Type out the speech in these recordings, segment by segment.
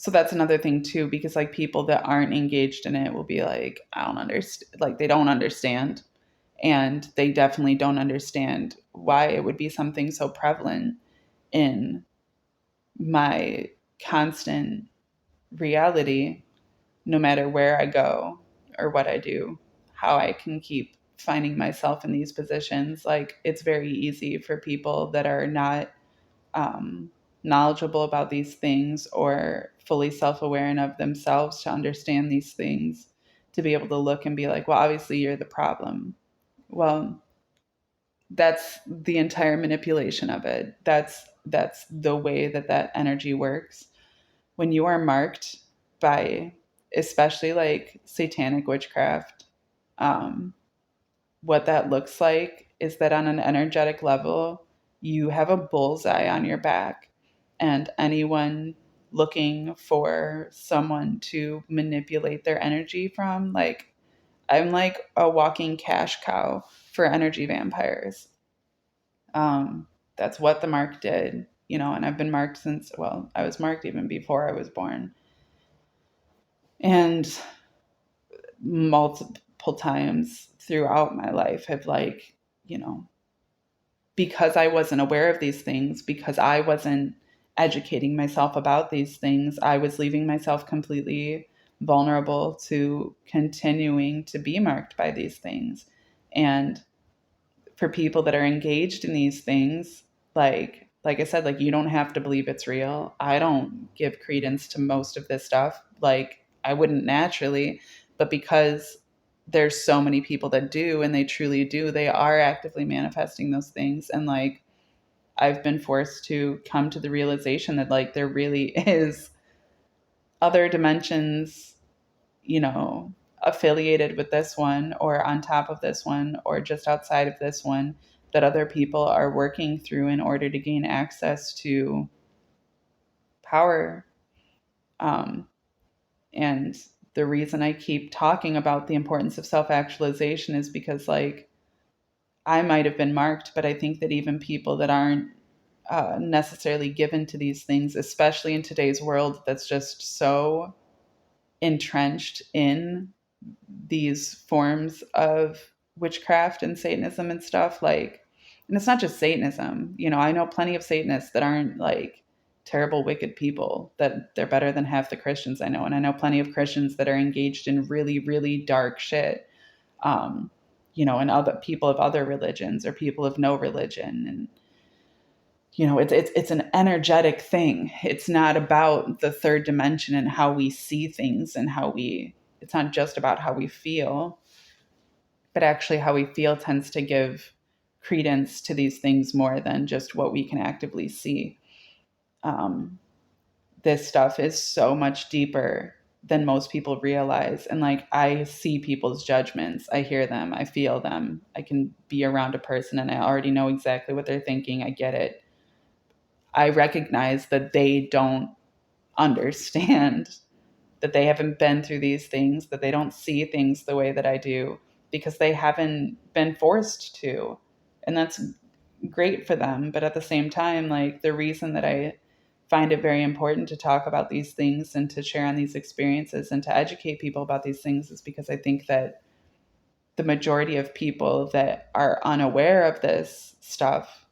So that's another thing too, because like people that aren't engaged in it will be like, I don't understand, like they don't understand. And they definitely don't understand why it would be something so prevalent in my constant reality, no matter where I go or what I do, how I can keep finding myself in these positions. Like it's very easy for people that are not um, knowledgeable about these things or fully self-aware of themselves to understand these things, to be able to look and be like, well, obviously you're the problem. Well, that's the entire manipulation of it. That's the way that that energy works. When you are marked by, especially like satanic witchcraft, um, what that looks like is that on an energetic level, you have a bullseye on your back, and anyone looking for someone to manipulate their energy from, like, I'm like a walking cash cow for energy vampires. Um, that's what the mark did, you know, and I've been marked since, well, I was marked even before I was born. And multiple times throughout my life have, like, you know, because I wasn't aware of these things, because I wasn't educating myself about these things, I was leaving myself completely vulnerable to continuing to be marked by these things. And for people that are engaged in these things, like I said, like you don't have to believe it's real. I don't give credence to most of this stuff. Like I wouldn't naturally, but because there's so many people that do and they truly do, they are actively manifesting those things. And like I've been forced to come to the realization that like there really is other dimensions, you know, affiliated with this one or on top of this one or just outside of this one that other people are working through in order to gain access to power. Um, and the reason I keep talking about the importance of self actualization is because, like, I might have been marked, but I think that even people that aren't necessarily given to these things, especially in today's world that's just so entrenched in these forms of witchcraft and Satanism and stuff. Like, and it's not just Satanism. You know, I know plenty of Satanists that aren't like terrible, wicked people, that they're better than half the Christians I know. And I know plenty of Christians that are engaged in really, really dark shit. Um, you know, and other people of other religions or people of no religion. And you know, it's an energetic thing. It's not about the third dimension and how we see things and how we, it's not just about how we feel, but actually how we feel tends to give credence to these things more than just what we can actively see. um, this stuff is so much deeper than most people realize. And like I see people's judgments, I hear them, I feel them, I can be around a person and I already know exactly what they're thinking, I get it. I recognize that they don't understand, that they haven't been through these things, that they don't see things the way that I do because they haven't been forced to. And that's great for them. But at the same time, like the reason that I find it very important to talk about these things and to share on these experiences and to educate people about these things is because I think that the majority of people that are unaware of this stuff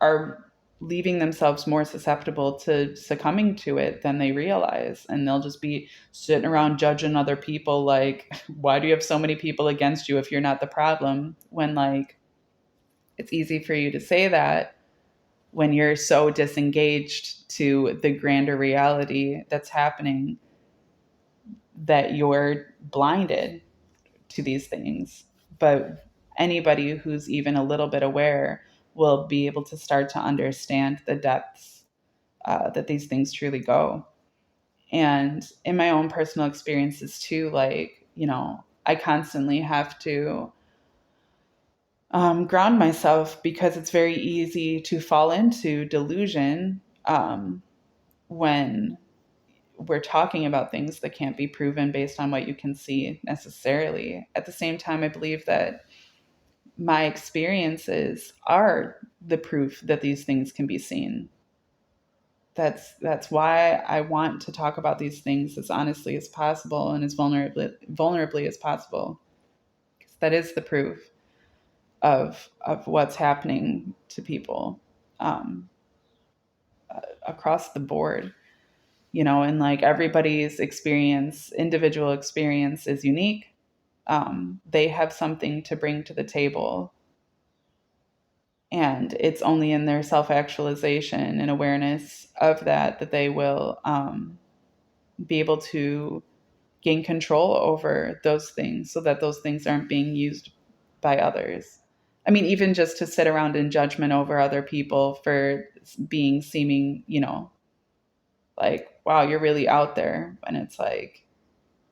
are leaving themselves more susceptible to succumbing to it than they realize. And they'll just be sitting around judging other people like, why do you have so many people against you if you're not the problem? When, like, it's easy for you to say that when you're so disengaged to the grander reality that's happening that you're blinded to these things. But anybody who's even a little bit aware will be able to start to understand the depths that these things truly go. And in my own personal experiences too, like, you know, I constantly have to ground myself because it's very easy to fall into delusion when we're talking about things that can't be proven based on what you can see necessarily. At the same time, I believe that my experiences are the proof that these things can be seen. That's why I want to talk about these things as honestly as possible and as vulnerably as possible. 'Cause that is the proof of what's happening to people, um, across the board. And like everybody's experience, individual experience is unique. They have something to bring to the table, and it's only in their self-actualization and awareness of that they will, be able to gain control over those things so that those things aren't being used by others. I mean, even just to sit around in judgment over other people for being seeming, like, wow, you're really out there. And it's like,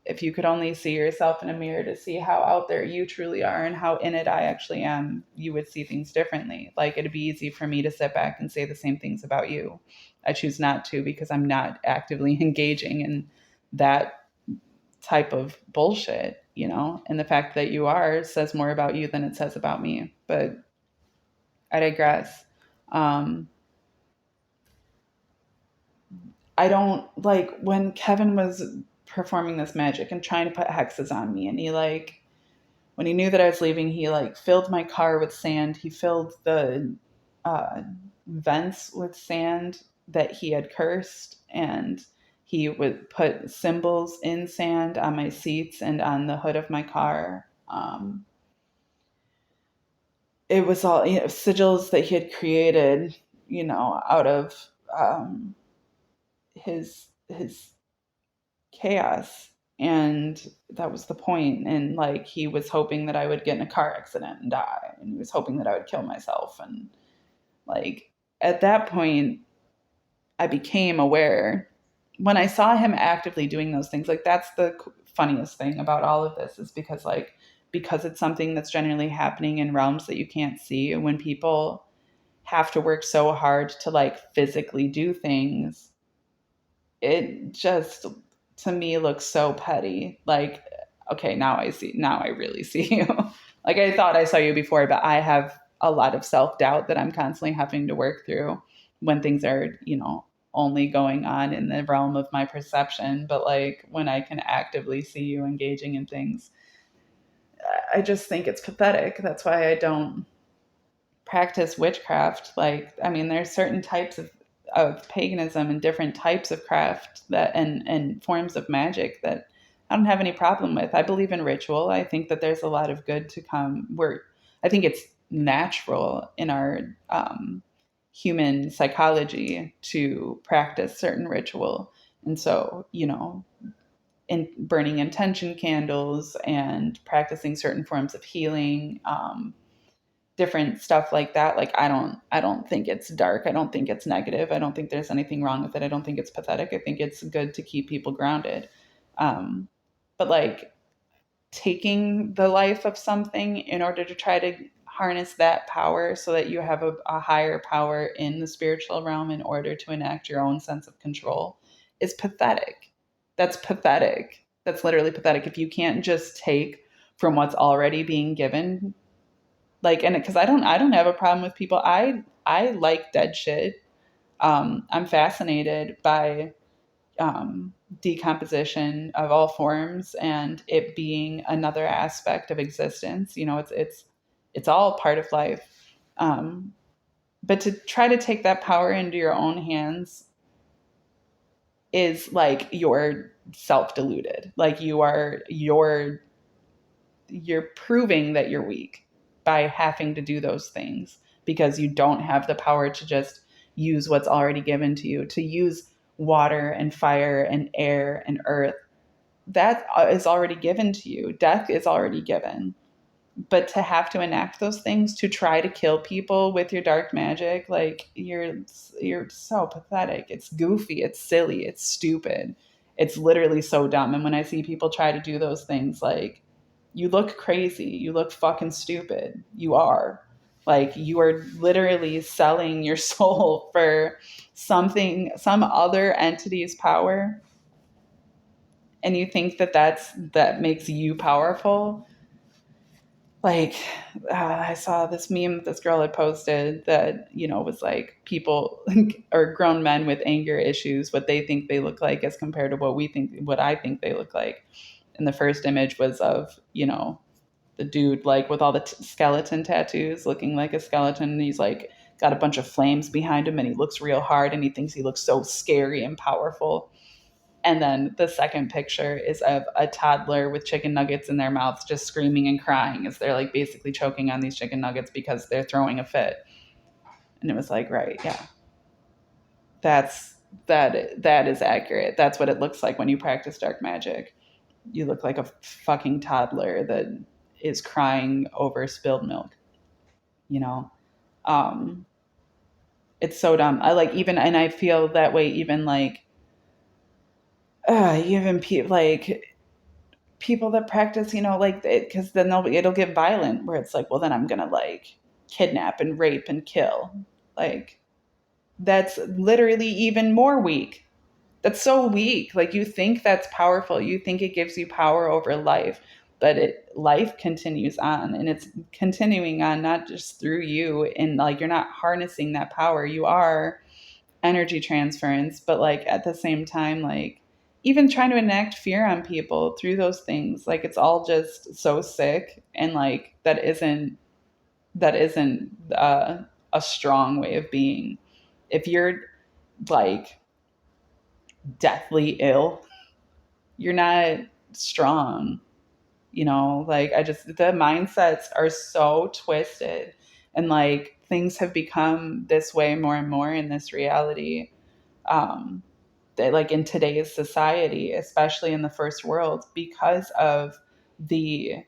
if you could only see yourself in a mirror to see how out there you truly are and how in it I actually am, you would see things differently. Like, it'd be easy for me to sit back and say the same things about you. I choose not to because I'm not actively engaging in that type of bullshit. And the fact that you are says more about you than it says about me. But I digress. Um, I don't like when Kevin was performing this magic and trying to put hexes on me, and he like when he knew that I was leaving, he like filled my car with sand. He filled the uh, vents with sand that he had cursed, and he would put symbols in sand on my seats and on the hood of my car. It was all sigils that he had created, out of his chaos, and that was the point. And like he was hoping that I would get in a car accident and die, and he was hoping that I would kill myself. And like at that point I became aware when I saw him actively doing those things. Like that's the funniest thing about all of this, is because it's something that's generally happening in realms that you can't see. And when people have to work so hard to like physically do things, it just to me looks so petty. Like, okay, now I really see you. Like I thought I saw you before, but I have a lot of self-doubt that I'm constantly having to work through when things are, only going on in the realm of my perception. But like when I can actively see you engaging in things, I just think it's pathetic. That's why I don't practice witchcraft. Like, I mean, there's certain types of paganism and different types of craft that and forms of magic that I don't have any problem with. I believe in ritual. I think that there's a lot of good to come. I think it's natural in our human psychology to practice certain ritual. And so, in burning intention candles and practicing certain forms of healing, different stuff like that. Like I don't think it's dark. I don't think it's negative. I don't think there's anything wrong with it. I don't think it's pathetic. I think it's good to keep people grounded. Um, but like taking the life of something in order to try to harness that power so that you have a higher power in the spiritual realm in order to enact your own sense of control is pathetic. That's pathetic. That's literally pathetic. If you can't just take from what's already being given, like, and because I don't have a problem with people. I like dead shit. I'm fascinated by decomposition of all forms and it being another aspect of existence. It's all part of life. um, but to try to take that power into your own hands is like you're self-deluded. Like you're proving that you're weak by having to do those things because you don't have the power to just use what's already given to you, to use water and fire and air and earth. That is already given to you. Death is already given. But to have to enact those things to try to kill people with your dark magic, like you're so pathetic. It's goofy, it's silly, it's stupid. It's literally so dumb. And when I see people try to do those things, like you look crazy, you look fucking stupid. You are. Like you are literally selling your soul for something, some other entity's power, and you think that that makes you powerful. like I saw this meme that this girl had posted that, was like people or grown men with anger issues, what they think they look like as compared to what I think they look like. And the first image was of, the dude like with all the skeleton tattoos looking like a skeleton. And he's like got a bunch of flames behind him and he looks real hard and he thinks he looks so scary and powerful. And then the second picture is of a toddler with chicken nuggets in their mouths, just screaming and crying as they're like basically choking on these chicken nuggets because they're throwing a fit. And it was like, right, yeah, that's that is accurate. That's what it looks like when you practice dark magic. You look like a fucking toddler that is crying over spilled milk. You know, um, it's so dumb. I like even, and I feel that way even like, even people like people that practice, like, because then it'll get violent where it's like, well, then I'm going to like kidnap and rape and kill. Like, that's literally even more weak. That's so weak. Like, you think that's powerful. You think it gives you power over life, but life continues on and it's continuing on not just through you. And like, you're not harnessing that power. You are energy transference, but like at the same time, like even trying to enact fear on people through those things, like it's all just so sick and like that isn't a strong way of being. If you're like deathly ill, you're not strong. Like I just the mindsets are so twisted and like things have become this way more and more in this reality. Um, that like in today's society, especially in the first world, because of the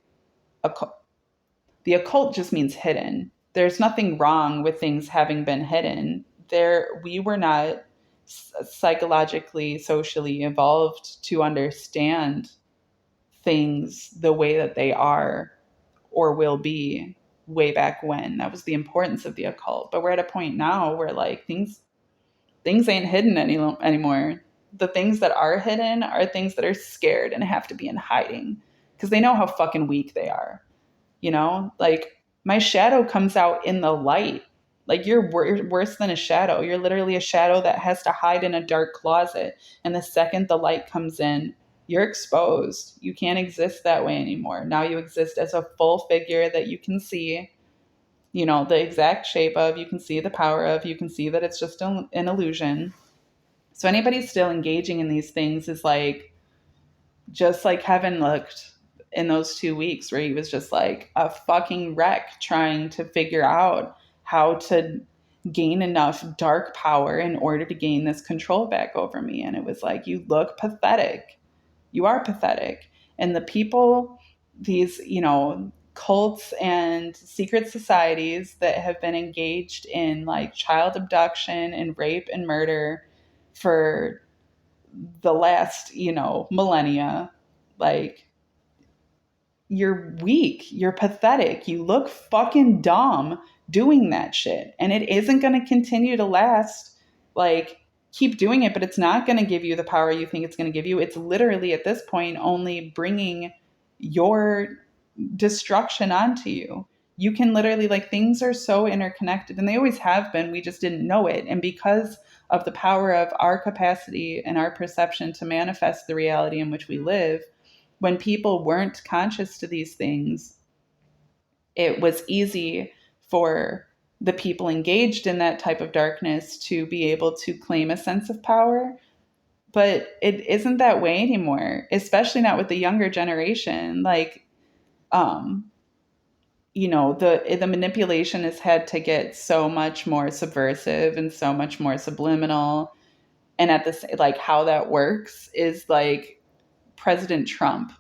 occult. The occult just means hidden. There's nothing wrong with things having been hidden. We were not psychologically, socially evolved to understand things the way that they are or will be way back when. That was the importance of the occult. But we're at a point now where like things ain't hidden anymore. The things that are hidden are things that are scared and have to be in hiding because they know how fucking weak they are. Like my shadow comes out in the light. Like you're worse than a shadow. You're literally a shadow that has to hide in a dark closet. And the second the light comes in, you're exposed. You can't exist that way anymore. Now you exist as a full figure that you can see, the exact shape of, you can see the power of, you can see that it's just an illusion. So anybody still engaging in these things is like, just like Kevin looked in those 2 weeks where he was just like a fucking wreck trying to figure out how to gain enough dark power in order to gain this control back over me. And it was like, you look pathetic. You are pathetic. And the people, these, cults and secret societies that have been engaged in like child abduction and rape and murder for the last, millennia, like you're weak, you're pathetic, you look fucking dumb doing that shit. And it isn't going to continue to last. Like, keep doing it, but it's not going to give you the power you think it's going to give you. It's literally at this point only bringing your destruction onto you. You can literally, like, things are so interconnected and they always have been. We just didn't know it. And because of the power of our capacity and our perception to manifest the reality in which we live, when people weren't conscious to these things, it was easy for the people engaged in that type of darkness to be able to claim a sense of power. But it isn't that way anymore, especially not with the younger generation. Like, um, the manipulation has had to get so much more subversive and so much more subliminal. And at this, like, how that works is like President Trump,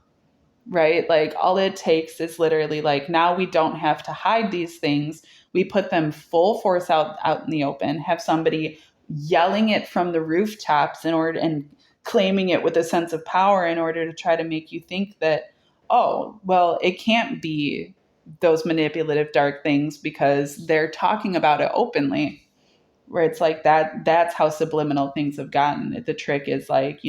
right? Like all it takes is literally like, now we don't have to hide these things. We put them full force out in the open, have somebody yelling it from the rooftops in order and claiming it with a sense of power in order to try to make you think that, oh, well, it can't be those manipulative dark things because they're talking about it openly. Where it's like that's how subliminal things have gotten. The trick is like,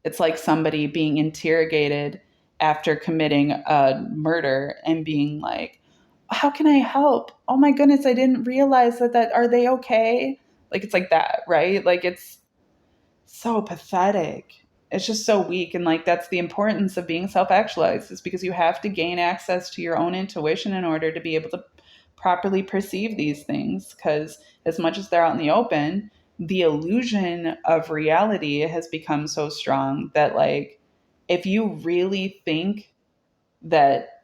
it's like somebody being interrogated after committing a murder and being like, how can I help? Oh my goodness, I didn't realize that are they okay? Like it's like that, right? Like it's so pathetic. It's just so weak. And like that's the importance of being self-actualized, is because you have to gain access to your own intuition in order to be able to properly perceive these things. Because as much as they're out in the open, the illusion of reality has become so strong that like if you really think that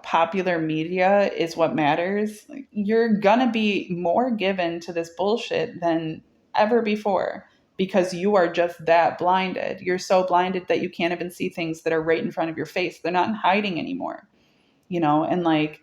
popular media is what matters, like, you're gonna be more given to this bullshit than ever before, because you are just that blinded. You're so blinded that you can't even see things that are right in front of your face. They're not in hiding anymore, and like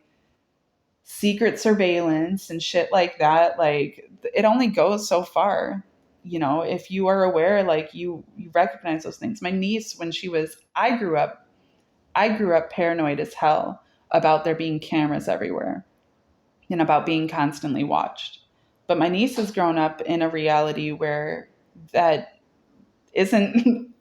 secret surveillance and shit like that, like it only goes so far. If you are aware, like you recognize those things. My niece, when she was I grew up paranoid as hell about there being cameras everywhere and about being constantly watched. But my niece has grown up in a reality where that isn't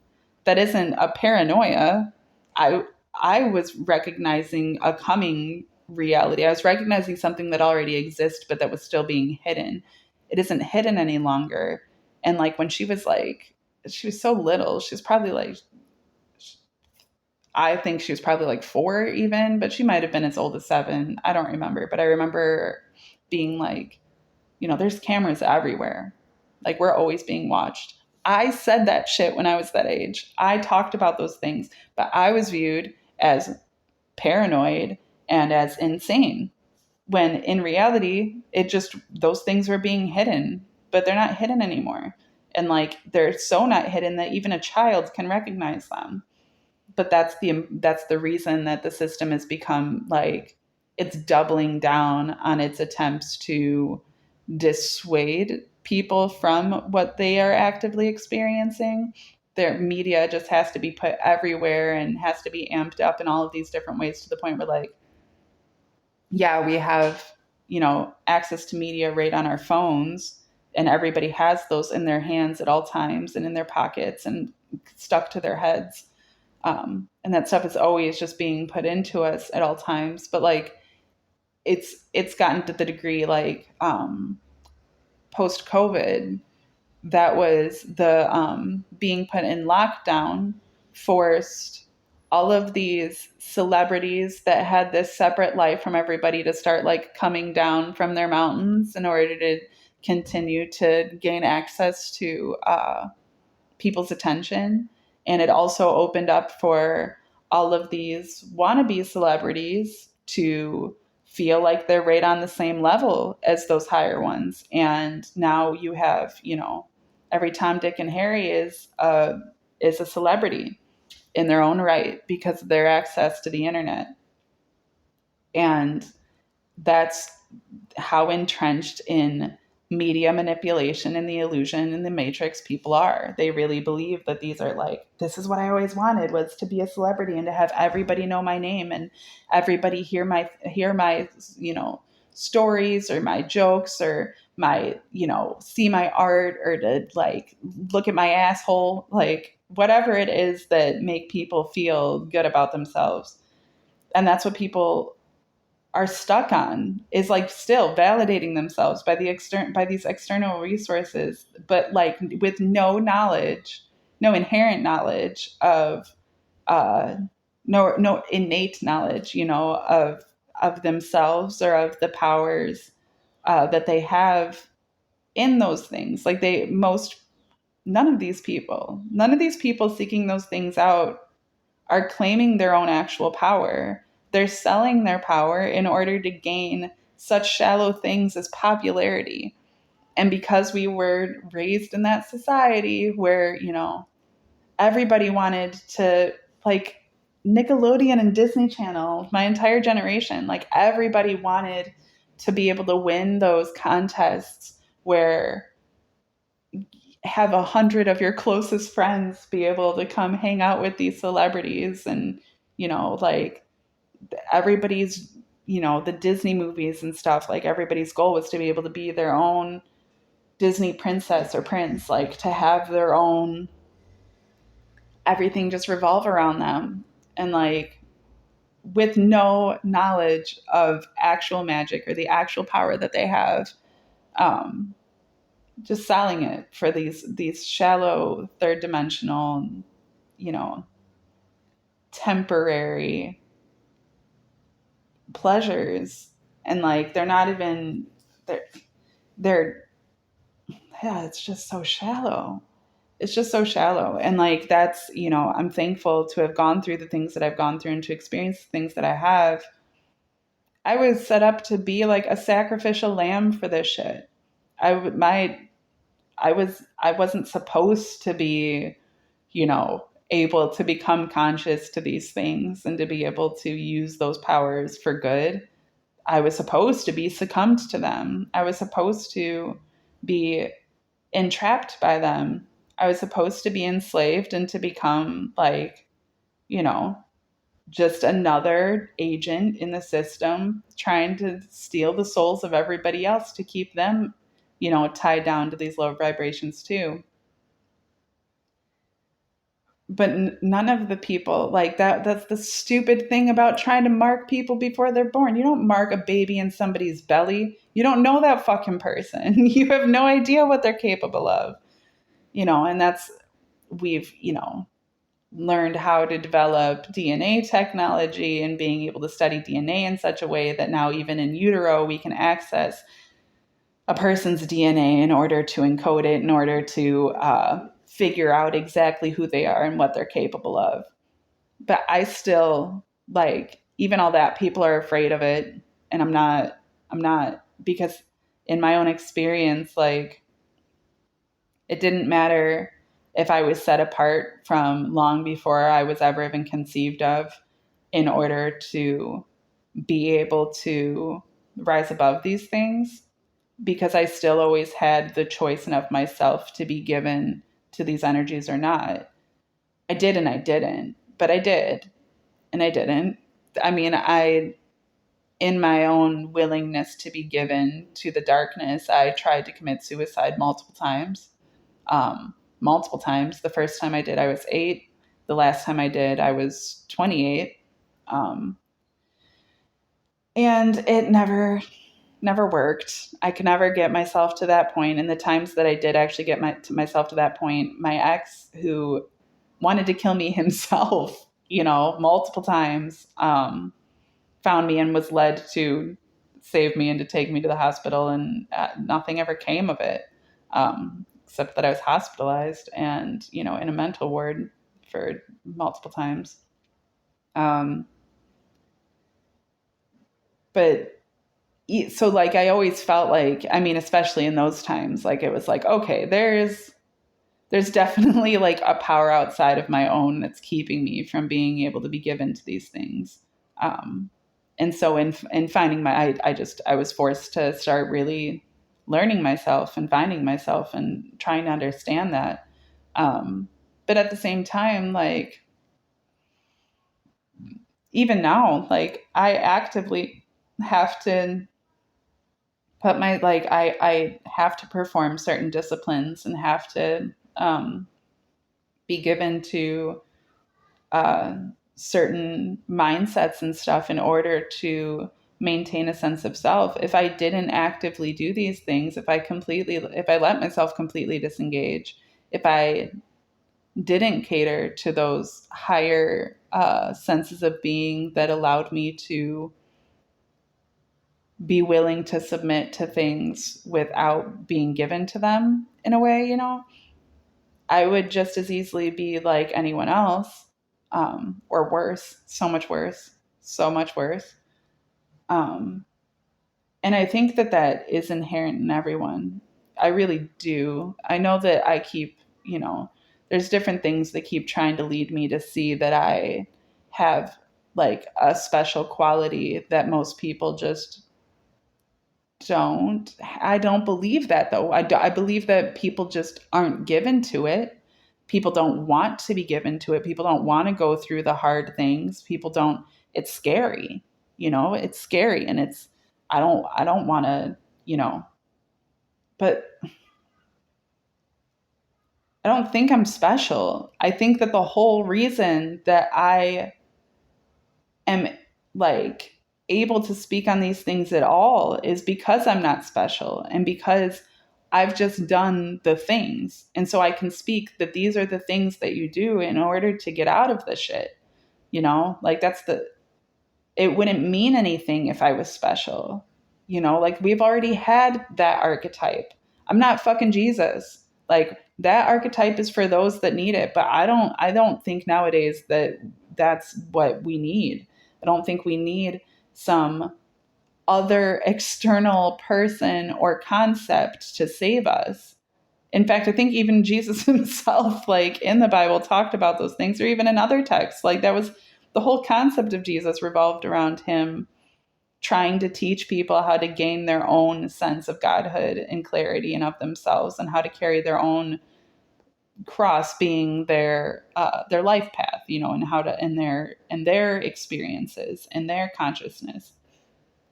that isn't a paranoia. I was recognizing a coming reality. I was recognizing something that already exists but that was still being hidden. It isn't hidden any longer. And like when she was so little, she was probably like, I think she was probably like 4 even, but she might have been as old as 7. I don't remember, but I remember being like, there's cameras everywhere. Like we're always being watched. I said that shit when I was that age. I talked about those things, but I was viewed as paranoid and as insane, when in reality, it just those things were being hidden, but they're not hidden anymore. And like they're so not hidden that even a child can recognize them. But that's the reason that the system has become like it's doubling down on its attempts to dissuade people from what they are actively experiencing. Their media just has to be put everywhere and has to be amped up in all of these different ways, to the point where like, yeah, we have, access to media right on our phones, and everybody has those in their hands at all times and in their pockets and stuck to their heads. And that stuff is always just being put into us at all times. But like it's gotten to the degree like post COVID, that was the being put in lockdown forced all of these celebrities that had this separate life from everybody to start like coming down from their mountains in order to continue to gain access to people's attention. And it also opened up for all of these wannabe celebrities to feel like they're right on the same level as those higher ones. And now you have, every Tom, Dick, and Harry is a celebrity in their own right because of their access to the internet. And that's how entrenched in media manipulation and the illusion and the matrix people are. They really believe that these are like, this is what I always wanted, was to be a celebrity and to have everybody know my name and everybody hear my stories or my jokes or my see my art, or to like look at my asshole, like whatever it is that make people feel good about themselves. And that's what people are stuck on, is like still validating themselves by these external resources, but like with no inherent knowledge of uh no innate knowledge, of themselves or of the powers that they have in those things. Like none of these people seeking those things out are claiming their own actual power. They're selling their power in order to gain such shallow things as popularity. And because we were raised in that society where, everybody wanted to, like, Nickelodeon and Disney Channel, my entire generation, like, everybody wanted to be able to win those contests where have 100 of your closest friends be able to come hang out with these celebrities. And like everybody's, the Disney movies and stuff, like everybody's goal was to be able to be their own Disney princess or prince, like to have their own, everything just revolve around them. and like with no knowledge of actual magic or the actual power that they have, um, just selling it for these shallow third dimensional, you know, temporary pleasures. And like they're not even they're they're yeah, it's just so shallow. It's just so shallow. And like that's, I'm thankful to have gone through the things that I've gone through and to experience the things that I have. I was set up to be like a sacrificial lamb for this shit. I wasn't supposed to be, able to become conscious to these things and to be able to use those powers for good. I was supposed to be succumbed to them. I was supposed to be entrapped by them. I was supposed to be enslaved and to become like, you know, just another agent in the system trying to steal the souls of everybody else to keep them, tied down to these low vibrations too. But none of the people like that's the stupid thing about trying to mark people before they're born. You don't mark a baby in somebody's belly. You don't know that fucking person. You have no idea what they're capable of. And that's we've, learned how to develop DNA technology and being able to study DNA in such a way that now even in utero we can access a person's DNA in order to encode it, in order to figure out exactly who they are and what they're capable of. But I still like even all that people are afraid of it, and I'm not because in my own experience, like it didn't matter if I was set apart from long before I was ever even conceived of in order to be able to rise above these things, because I still always had the choice of myself to be given to these energies or not. I did and I didn't, but I did and I didn't. I mean, in my own willingness to be given to the darkness, I tried to commit suicide multiple times. Multiple times. The first time I did, I was 8. The last time I did, I was 28. Um, and it never worked. I could never get myself to that point. And the times that I did actually get myself to that point, my ex, who wanted to kill me himself, multiple times, found me and was led to save me and to take me to the hospital, and nothing ever came of it, except that I was hospitalized and in a mental ward for multiple times. Um, but so like I always felt like, I mean, especially in those times, like it was like, okay, there's definitely like a power outside of my own that's keeping me from being able to be given to these things. Um, and so in finding I was forced to start really learning myself and finding myself and trying to understand that. But at the same time, like even now, like I actively have to put my like I have to perform certain disciplines and have to be given to uh, certain mindsets and stuff in order to maintain a sense of self. If I didn't actively do these things, if I let myself completely disengage, if I didn't cater to those higher senses of being that allowed me to be willing to submit to things without being given to them in a way, I would just as easily be like anyone else, or worse, so much worse. Um, and I think that that is inherent in everyone. I really do. I know that I keep, there's different things that keep trying to lead me to see that I have like a special quality that most people just don't. I don't believe that though. I believe that people just aren't given to it. People don't want to be given to it. People don't want to go through the hard things. People don't. It's scary. It's scary, and it's. I don't want to. But I don't think I'm special. I think that the whole reason that I am like able to speak on these things at all is because I'm not special and because I've just done the things. And so I can speak that these are the things that you do in order to get out of the shit. Like it wouldn't mean anything if I was special. Like we've already had that archetype. I'm not fucking Jesus. Like that archetype is for those that need it, but I don't think nowadays that that's what we need. I don't think we need some other external person or concept to save us. In fact, I think even Jesus himself, like in the Bible, talked about those things, or even in other texts. Like that was the whole concept of Jesus revolved around him trying to teach people how to gain their own sense of godhood and clarity and of themselves, and how to carry their own cross being their life path, and how to in their experiences and their consciousness.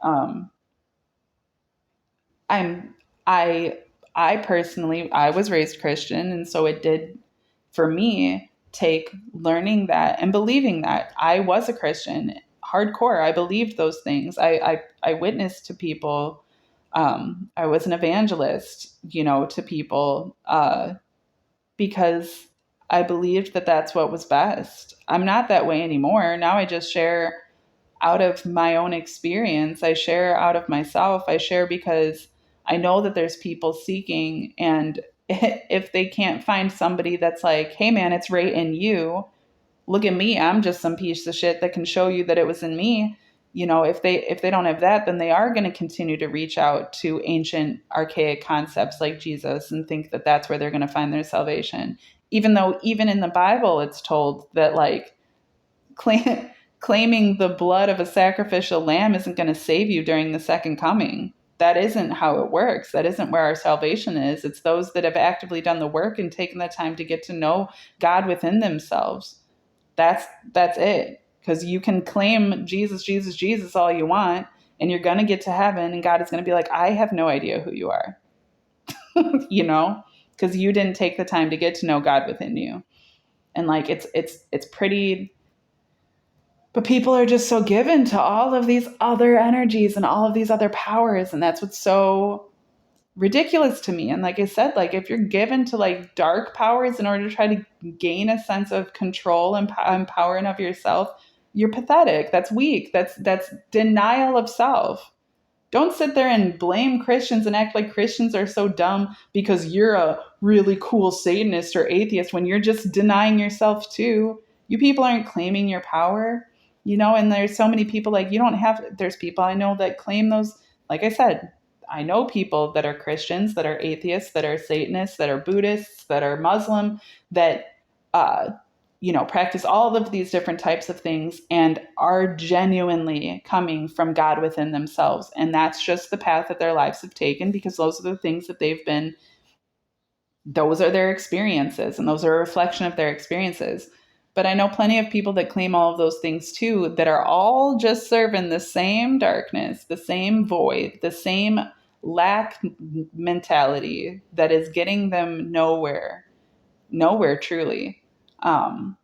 Um, I'm I I personally I was raised Christian, and so it did for me take learning that and believing that I was a Christian hardcore. I believed those things. I witnessed to people. I was an evangelist, to people because I believed that that's what was best. I'm not that way anymore. Now I just share out of my own experience. I share out of myself. I share because I know that there's people seeking, and if they can't find somebody that's like, hey man, it's right in you. Look at me. I'm just some piece of shit that can show you that it was in me. If they don't have that, then they are going to continue to reach out to ancient archaic concepts like Jesus and think that that's where they're going to find their salvation. Even though even in the Bible it's told that like claim, claiming the blood of a sacrificial lamb isn't going to save you during the second coming. That isn't how it works. That isn't where our salvation is. It's those that have actively done the work and taken the time to get to know God within themselves. That's it. Because you can claim Jesus, Jesus, Jesus all you want, and you're gonna get to heaven, and God is gonna be like, I have no idea who you are, you know, because you didn't take the time to get to know God within you. And like it's pretty, but people are just so given to all of these other energies and all of these other powers, and that's what's so ridiculous to me. And like I said, like if you're given to like dark powers in order to try to gain a sense of control and power of yourself, you're pathetic. That's weak. That's denial of self. Don't sit there and blame Christians and act like Christians are so dumb because you're a really cool Satanist or atheist when you're just denying yourself too. You people aren't claiming your power, and there's so many people like you don't have, there's people I know that claim those, like I said, I know people that are Christians, that are atheists, that are Satanists, that are Buddhists, that are Muslim, that uh, practice all of these different types of things and are genuinely coming from God within themselves. And that's just the path that their lives have taken because those are the things that those are their experiences and those are a reflection of their experiences. But I know plenty of people that claim all of those things too, that are all just serving the same darkness, the same void, the same lack mentality that is getting them nowhere truly. Um,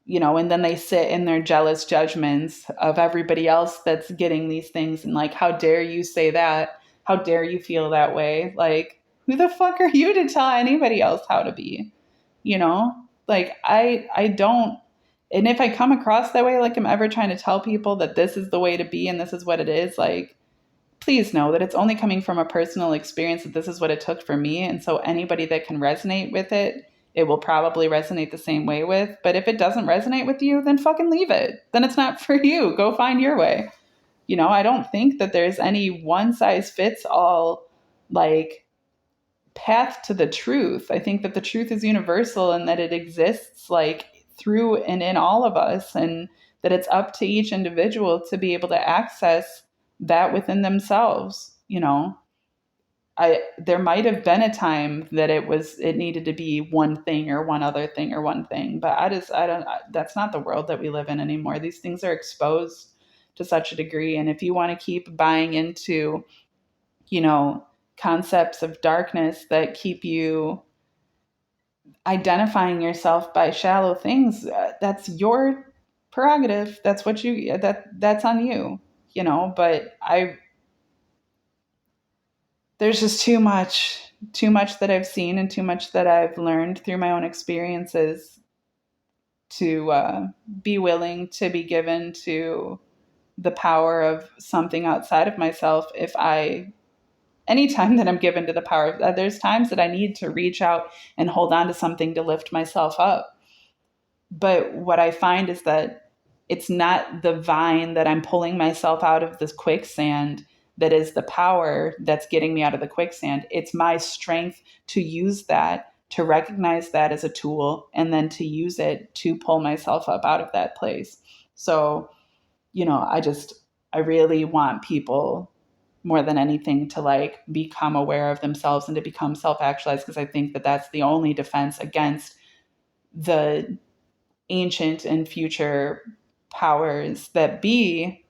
and then they sit in their jealous judgments of everybody else that's getting these things and like, how dare you say that? How dare you feel that way? Like, who the fuck are you to tell anybody else how to be? You know? Like I don't, and if I come across that way, like I'm ever trying to tell people that this is the way to be and this is what it is, like please know that it's only coming from a personal experience, that this is what it took for me. And so anybody that can resonate with it, it will probably resonate the same way with. But if it doesn't resonate with you, then fucking leave it. Then it's not for you. Go find your way. I don't think that there's any one size fits all like path to the truth. I think that the truth is universal and that it exists like through and in all of us, and that it's up to each individual to be able to access that within themselves. I there might have been a time that it needed to be one thing or one other thing or one thing, but I don't, that's not the world that we live in anymore. These things are exposed to such a degree, and if you want to keep buying into, you know, concepts of darkness that keep you identifying yourself by shallow things, that's your prerogative. That's what you, that's on you, you know, but there's just too much that I've seen and too much that I've learned through my own experiences to be willing to be given to the power of something outside of myself. If I Anytime that I'm given to the power of that, there's times that I need to reach out and hold on to something to lift myself up. But what I find is that it's not the vine that I'm pulling myself out of this quicksand that is the power that's getting me out of the quicksand. It's my strength to use that, to recognize that as a tool, and then to use it to pull myself up out of that place. So, I really want people more than anything to like become aware of themselves and to become self-actualized, because I think that that's the only defense against the ancient and future powers that be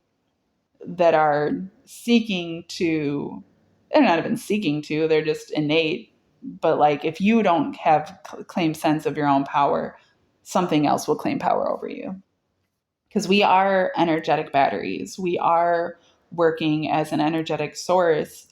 that are seeking to, they're not even seeking to, they're just innate. But like, if you don't have claim sense of your own power, something else will claim power over you, because we are energetic batteries. We are working as an energetic source